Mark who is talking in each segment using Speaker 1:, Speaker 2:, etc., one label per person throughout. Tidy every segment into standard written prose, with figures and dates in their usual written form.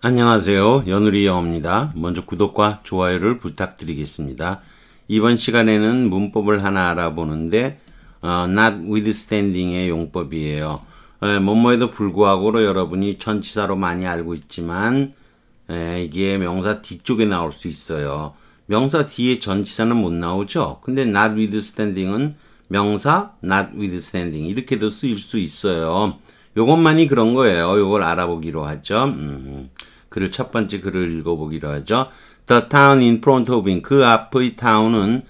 Speaker 1: 안녕하세요. 연우리 영어입니다. 먼저 구독과 좋아요를 부탁드리겠습니다. 이번 시간에는 문법을 하나 알아보는데 notwithstanding의 용법이에요. 뭐뭐에도 불구하고로 여러분이 전치사로 많이 알고 있지만 이게 명사 뒤쪽에 나올 수 있어요. 명사 뒤에 전치사는 못 나오죠. 근데 notwithstanding은 명사 notwithstanding 이렇게도 쓰일 수 있어요. 요것만이 그런 거예요. 요걸 알아보기로 하죠. 첫 번째 글을 읽어보기로 하죠. The town in front of him. 그 앞의 town은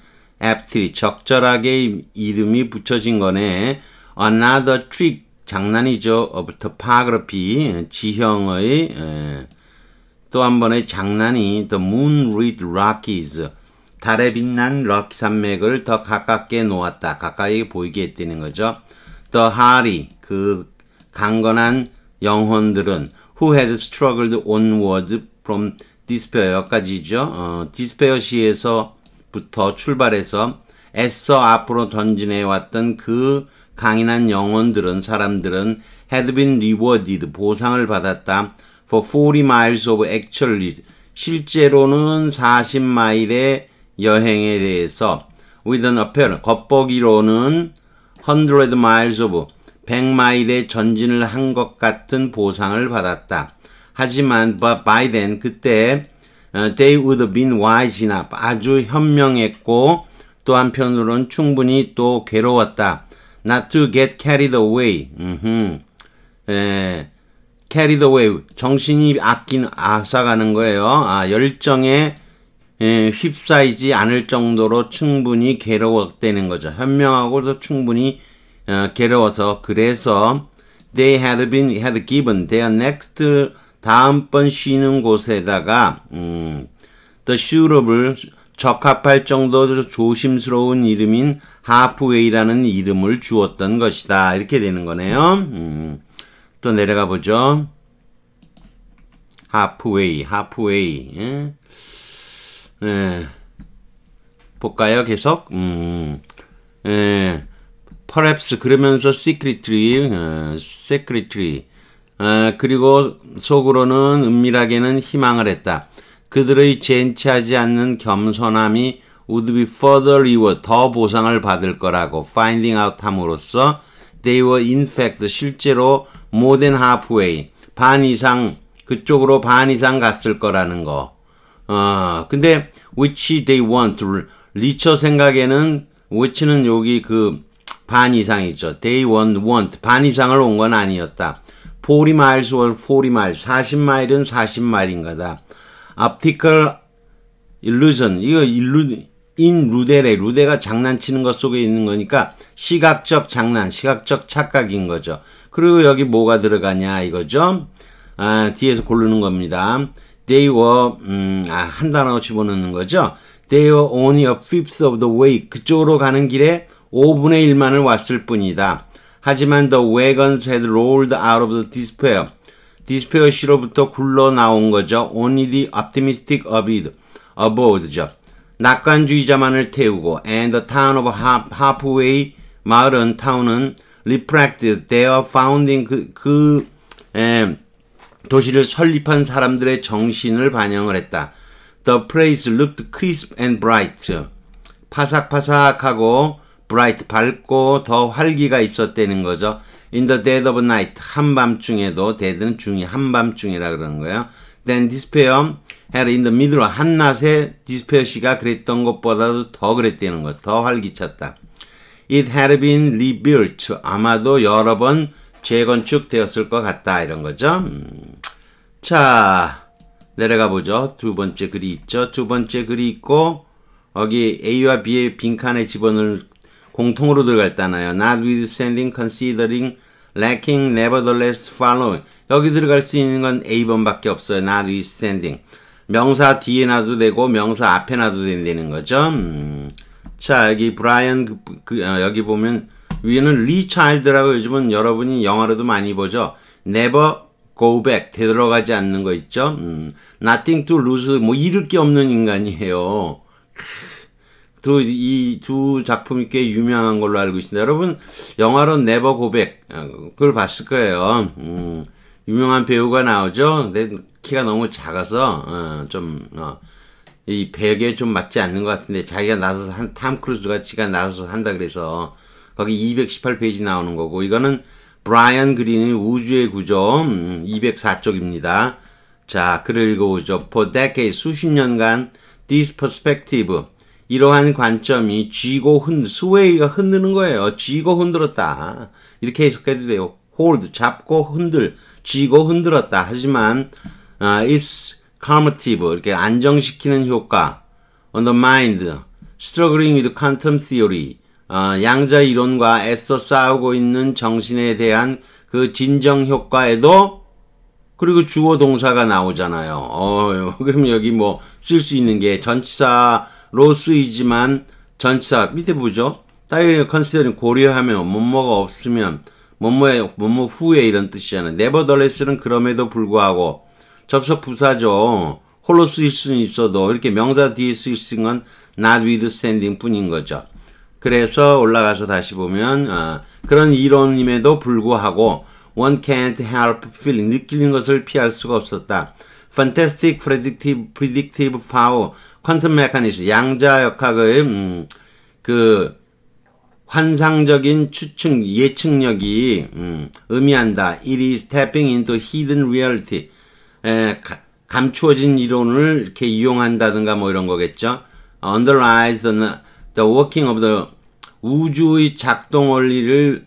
Speaker 1: aptly, 적절하게 이름이 붙여진 거네. Another trick, 장난이죠. of topography, 지형의 또 한 번의 장난이 The moonlit Rockies, 달에 빛난 럭키 산맥을 더 가깝게 놓았다. 가까이 보이게 했다는 거죠. The hardy, 그 강건한 영혼들은 who had struggled onward from despair 여기까지죠. despair 시에서부터 출발해서 애써 앞으로 전진해 왔던 그 강인한 영혼들은 사람들은 had been rewarded 보상을 받았다. for 40 miles of actually 실제로는 40마일의 여행에 대해서 with an apparent 겉보기로는 100 miles of 100마일의 전진을 한 것 같은 보상을 받았다. 하지만 by then 그때 they would have been wise enough 아주 현명했고 또 한편으로는 충분히 또 괴로웠다. not to get carried away carried away 정신이 앗아가는 거예요. 열정에 휩싸이지 않을 정도로 충분히 괴로웠다는 거죠. 현명하고도 충분히 괴로워서 그래서 they had given their next 다음번 쉬는 곳에다가 the suitable 적합할 정도로 조심스러운 이름인 halfway라는 이름을 주었던 것이다. 이렇게 되는 거네요. 또 내려가 보죠. halfway 볼까요? 계속 perhaps 그러면서 secretly 그리고 속으로는 은밀하게는 희망을 했다. 그들의 젠치하지 않는 겸손함이 would be further reward 더 보상을 받을 거라고 finding out 함으로써 they were in fact 실제로 more than halfway 반 이상 그쪽으로 반 이상 갔을 거라는 거. 근데 which they want 리처 생각에는 which는 여기 그 반 이상이죠. They want 반 이상을 온 건 아니었다. 40 miles or 40 miles 40마일은 40마일인 거다. Optical illusion 이거 in 루데가 장난치는 것 속에 있는 거니까 시각적 장난, 시각적 착각인 거죠. 그리고 여기 뭐가 들어가냐 이거죠. 뒤에서 고르는 겁니다. They were 한 단어 집어넣는 거죠. They were only a fifth of the way 그쪽으로 가는 길에 5분의 1만을 왔을 뿐이다. 하지만 the wagons had rolled out of the despair. despair 시로부터 굴러 나온 거죠. Only the optimistic aboard죠. 낙관주의자만을 태우고 and the town of halfway 마을은 타운은 reflected their founding 도시를 설립한 사람들의 정신을 반영을 했다. The place looked crisp and bright. 파삭파삭하고 bright, 밝고 더 활기가 있었다는 거죠. In the dead of night, 한밤중에도, dead는 중이, 한밤중이라 그러는 거예요. Then despair had in the middle, 한낮에 despair 씨가 그랬던 것보다도 더 그랬다는 거, 더 활기찼다. It had been rebuilt, 아마도 여러 번 재건축되었을 것 같다, 이런 거죠. 자, 내려가 보죠. 두 번째 글이 있죠. 두 번째 글이 있고, 여기 A와 B의 빈칸에 집어넣을 공통으로 들어갔잖아요. Notwithstanding, considering, lacking, nevertheless, following. 여기 들어갈 수 있는 건 A번밖에 없어요. Notwithstanding. 명사 뒤에 놔도 되고 명사 앞에 놔도 된다는 거죠. 자, 여기 브라이언 여기 보면 위에는 리차일드라고 요즘은 여러분이 영화로도 많이 보죠. Never go back. 되돌아가지 않는 거 있죠. Nothing to lose. 뭐 잃을 게 없는 인간이에요. 이 두 작품이 꽤 유명한 걸로 알고 있습니다. 여러분 영화로 네버 고백 그걸 봤을 거예요. 유명한 배우가 나오죠. 키가 너무 작아서 이 배역에 좀 맞지 않는 것 같은데 자기가 나서서 탐 크루즈가 지가 나서서 한다 그래서 거기 218페이지 나오는 거고 이거는 브라이언 그린의 우주의 구조 204쪽입니다. 자, 글을 읽어보죠. For decades, 수십 년간 this perspective 이러한 관점이 쥐고 스웨이가 흔드는 거예요. 쥐고 흔들었다. 이렇게 해석해도 돼요. hold, 잡고 쥐고 흔들었다. 하지만 is calmative, 이렇게 안정시키는 효과. on the mind, struggling with quantum theory, 양자 이론과 애써 싸우고 있는 정신에 대한 그 진정 효과에도 그리고 주어 동사가 나오잖아요. 그럼 여기 뭐 쓸 수 있는 게 전치사로 쓰이지만 전치사 밑에 보죠. 따위 컨시더링 고려하면 뭐뭐가 없으면 뭐뭐 후에 이런 뜻이잖아요. nevertheless는 그럼에도 불구하고 접속 부사죠. 홀로 쓰일 수는 있어도 이렇게 명사 뒤에 쓰일 수 있는 건 notwithstanding 뿐인 거죠. 그래서 올라가서 다시 보면 그런 이론임에도 불구하고 one can't help feeling 느끼는 것을 피할 수가 없었다. fantastic predictive power quantum mechanism 양자 역학의 그 환상적인 예측력이 의미한다. It is tapping into hidden reality. 감추어진 이론을 이렇게 이용한다든가 뭐 이런 거겠죠. Underlies the working of the 우주의 작동 원리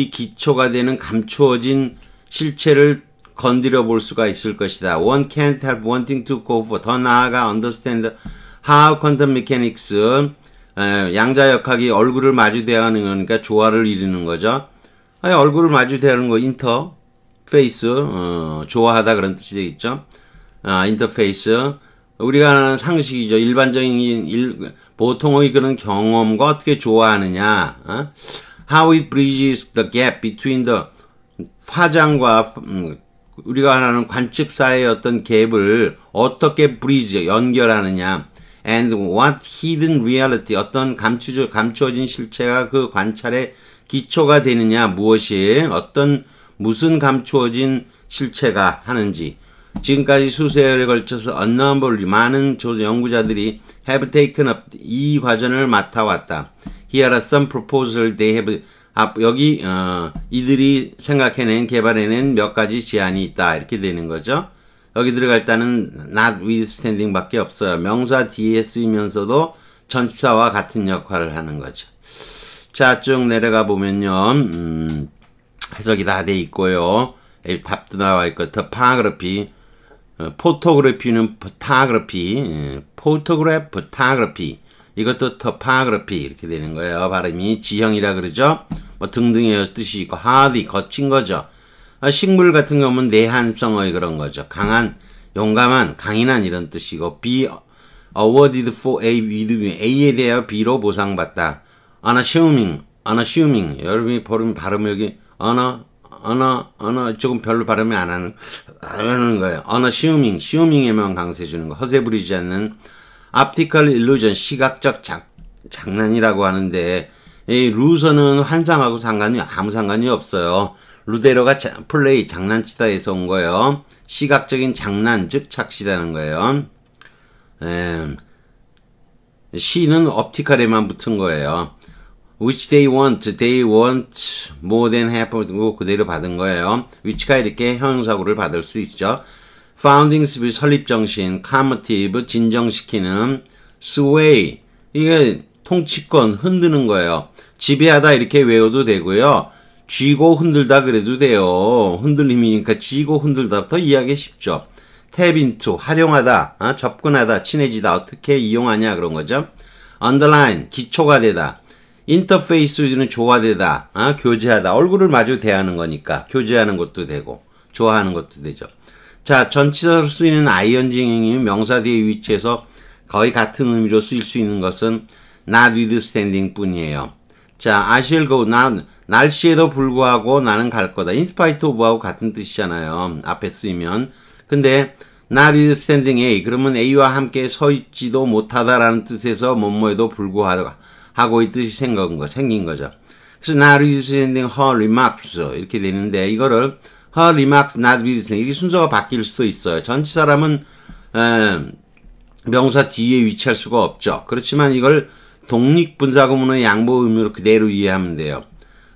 Speaker 1: 기초가 되는 감추어진 실체를 건드려 볼 수가 있을 것이다. One can't help wanting to go for 더 나아가 understand how quantum mechanics 양자역학이 얼굴을 마주대하는 거니까 조화를 이루는 거죠. 아니, 얼굴을 마주대하는 거 인터페이스 조화하다 그런 뜻이 되겠죠. 인터페이스 우리가 아는 상식이죠. 일반적인 보통의 그런 경험과 어떻게 조화하느냐. How it bridges the gap between the 화장과 우리가 하는 관측 사이의 어떤 갭을 어떻게 브리지 연결하느냐. And what hidden reality 어떤 감추어진 실체가 그 관찰의 기초가 되느냐. 무엇이 무슨 감추어진 실체가 하는지. 지금까지 수세월에 걸쳐서 unnumbered 많은 연구자들이 have taken up 이 과정을 맡아왔다. Here are some proposals they have 여기 이들이 생각해낸 개발해낸 몇 가지 제안이 있다. 이렇게 되는 거죠. 여기 들어갈 때는 notwithstanding 밖에 없어요. 명사 뒤에 쓰이면서도 전치사와 같은 역할을 하는 거죠. 자, 쭉 내려가 보면요. 해석이 다 돼 있고요. 답도 나와 있고 topography 포토그래피는 포토그래피 이것도 topography 이렇게 되는 거예요. 발음이 지형이라 그러죠. 뭐 등등의 뜻이 있고 hardy 거친 거죠. 식물 같은 경우는 내한성의 그런 거죠. 강한, 용감한, 강인한 이런 뜻이고 be awarded for A A에 대하여 B로 보상받다. unassuming 여러분이 발음 여기 조금 별로 발음이 안 하는 거예요. unassuming에만 강세 주는 거. 허세 부리지 않는 optical illusion, 시각적 장난이라고 하는데, 이 루서는 환상하고 아무 상관이 없어요. 루데로가 플레이, 장난치다에서 온 거예요. 시각적인 장난, 즉 착시라는 거예요. 시는 optical에만 붙은 거예요. which they want more than half 그대로 받은 거예요. which가 이렇게 형용사구를 받을 수 있죠. founding spirit 설립정신, calmative 진정시키는, sway 이게 통치권 흔드는 거예요. 지배하다 이렇게 외워도 되고요. 쥐고 흔들다 그래도 돼요. 흔들림이니까 쥐고 흔들다부터 이해하기 쉽죠. tap into 활용하다, 접근하다, 친해지다 어떻게 이용하냐 그런 거죠. underline 기초가 되다. 인터페이스는 조화되다, 교제하다, 얼굴을 마주 대하는 거니까 교제하는 것도 되고 좋아하는 것도 되죠. 자, 전치사로 쓰이는 ing이 명사 뒤에 위치해서 거의 같은 의미로 쓰일 수 있는 것은 notwithstanding 뿐이에요. 자, I shall go, 날씨에도 불구하고 나는 갈 거다. in spite of하고 같은 뜻이잖아요. 앞에 쓰이면. 근데 notwithstanding A, 그러면 A와 함께 서 있지도 못하다라는 뜻에서 뭐뭐에도 불구하고 이 뜻이 생긴 거죠. 그래서 notwithstanding her remarks 이렇게 되는데 이거를 her remarks not with 이게 순서가 바뀔 수도 있어요. 전치사라면 명사 뒤에 위치할 수가 없죠. 그렇지만 이걸 독립분사구문의 양보 의미로 그대로 이해하면 돼요.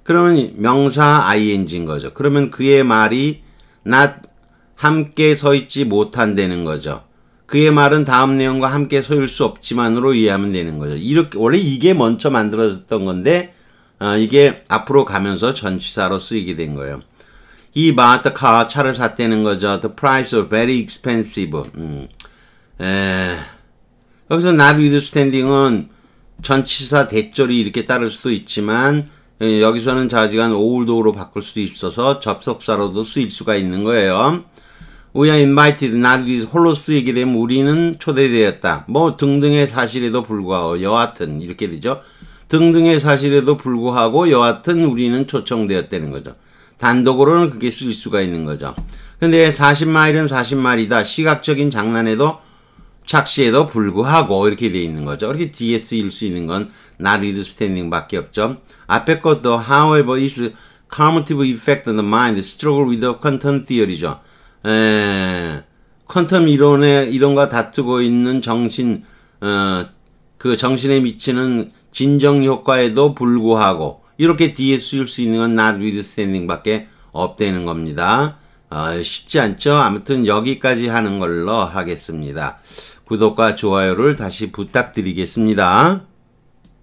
Speaker 1: 그러면 명사 ing인 거죠. 그러면 그의 말이 not 함께 서 있지 못한다는 거죠. 그의 말은 다음 내용과 함께 서일 수 없지만으로 이해하면 되는 거죠. 이렇게 원래 이게 먼저 만들어졌던 건데 이게 앞으로 가면서 전치사로 쓰이게 된 거예요. He bought the car. 차를 샀다는 거죠. The price was very expensive. 여기서 not withstanding은 전치사 대절이 이렇게 따를 수도 있지만 여기서는 좌지간 old로 바꿀 수도 있어서 접속사로도 쓰일 수가 있는 거예요. We are invited, not with, 홀로 쓰이게 되면 우리는 초대되었다. 뭐 등등의 사실에도 불구하고 여하튼 이렇게 되죠. 등등의 사실에도 불구하고 여하튼 우리는 초청되었다는 거죠. 단독으로는 그게 쓸 수가 있는 거죠. 근데 40마일은 40마일이다. 시각적인 장난에도 착시에도 불구하고 이렇게 돼 있는 거죠. 이렇게 뒤에 쓰일 수 있는 건 not withstanding 밖에 없죠. 앞에 것도 however is cumulative effect on the mind, struggle with the quantum theory죠. 퀀텀 이론과 다투고 있는 그 정신에 미치는 진정 효과에도 불구하고 이렇게 뒤에 쓰일 수 있는 건 not withstanding 밖에 없다는 겁니다. 쉽지 않죠? 아무튼 여기까지 하는 걸로 하겠습니다. 구독과 좋아요를 다시 부탁드리겠습니다.